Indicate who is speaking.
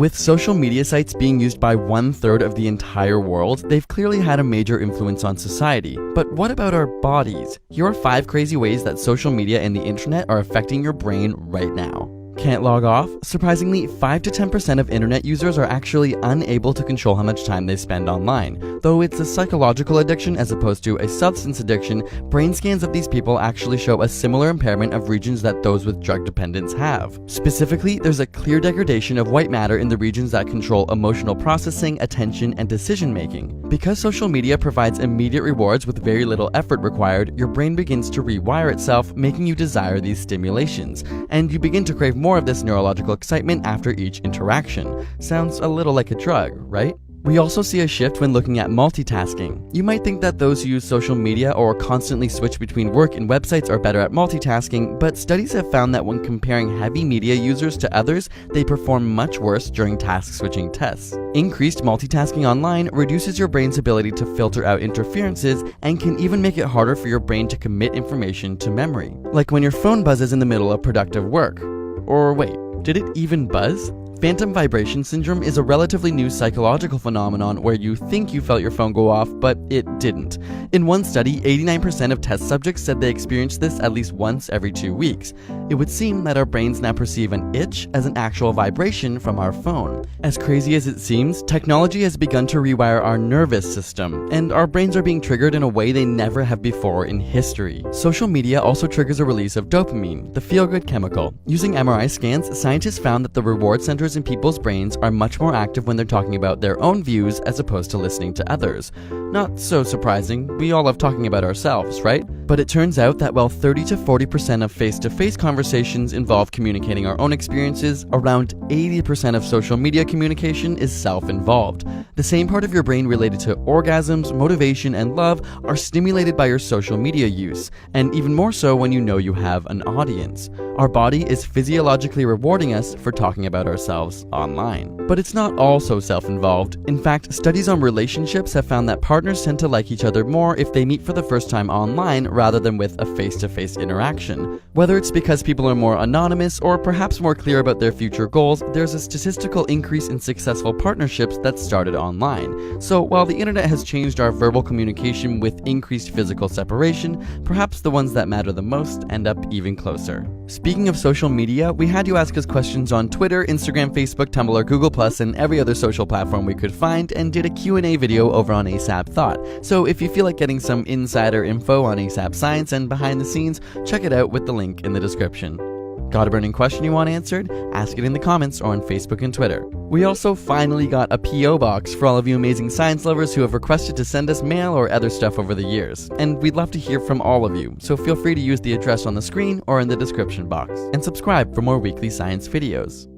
Speaker 1: With social media sites being used by 1/3 of the entire world, they've clearly had a major influence on society. But what about our bodies? Here are 5 crazy ways that social media and the internet are affecting your brain right now. Can't log off? Surprisingly, 5 to 10% of internet users are actually unable to control how much time they spend online. Though it's a psychological addiction as opposed to a substance addiction, brain scans of these people actually show a similar impairment of regions that those with drug dependence have. Specifically, there's a clear degradation of white matter in the regions that control emotional processing, attention, and decision making. Because social media provides immediate rewards with very little effort required, your brain begins to rewire itself, making you desire these stimulations, and you begin to crave more of this neurological excitement after each interaction. Sounds a little like a drug, right? We also see a shift when looking at multitasking. You might think that those who use social media or constantly switch between work and websites are better at multitasking, but studies have found that when comparing heavy media users to others, they perform much worse during task switching tests. Increased multitasking online reduces your brain's ability to filter out interferences and can even make it harder for your brain to commit information to memory. Like when your phone buzzes in the middle of productive work. Or wait, did it even buzz? Phantom vibration syndrome is a relatively new psychological phenomenon where you think you felt your phone go off, but it didn't. In one study, 89% of test subjects said they experienced this at least once every 2 weeks. It would seem that our brains now perceive an itch as an actual vibration from our phone. As crazy as it seems, technology has begun to rewire our nervous system, and our brains are being triggered in a way they never have before in history. Social media also triggers a release of dopamine, the feel-good chemical. Using MRI scans, scientists found that the reward centers in people's brains are much more active when they're talking about their own views as opposed to listening to others. Not so surprising, we all love talking about ourselves, right? But it turns out that while 30 to 40% of face-to-face conversations involve communicating our own experiences, around 80% of social media communication is self-involved. The same part of your brain related to orgasms, motivation, and love are stimulated by your social media use, and even more so when you know you have an audience. Our body is physiologically rewarding us for talking about ourselves online. But it's not all so self-involved. In fact, studies on relationships have found that partners tend to like each other more if they meet for the first time online rather than with a face-to-face interaction. Whether it's because people are more anonymous or perhaps more clear about their future goals, there's a statistical increase in successful partnerships that started online. So while the internet has changed our verbal communication with increased physical separation, perhaps the ones that matter the most end up even closer. Speaking of social media, we had you ask us questions on Twitter, Instagram, Facebook, Tumblr, Google+, and every other social platform we could find, and did a Q&A video over on ASAP Thought. So if you feel like getting some insider info on ASAP Science and behind the scenes, check it out with the link in the description. Got a burning question you want answered? Ask it in the comments or on Facebook and Twitter. We also finally got a P.O. box for all of you amazing science lovers who have requested to send us mail or other stuff over the years. And we'd love to hear from all of you, so feel free to use the address on the screen or in the description box. And subscribe for more weekly science videos.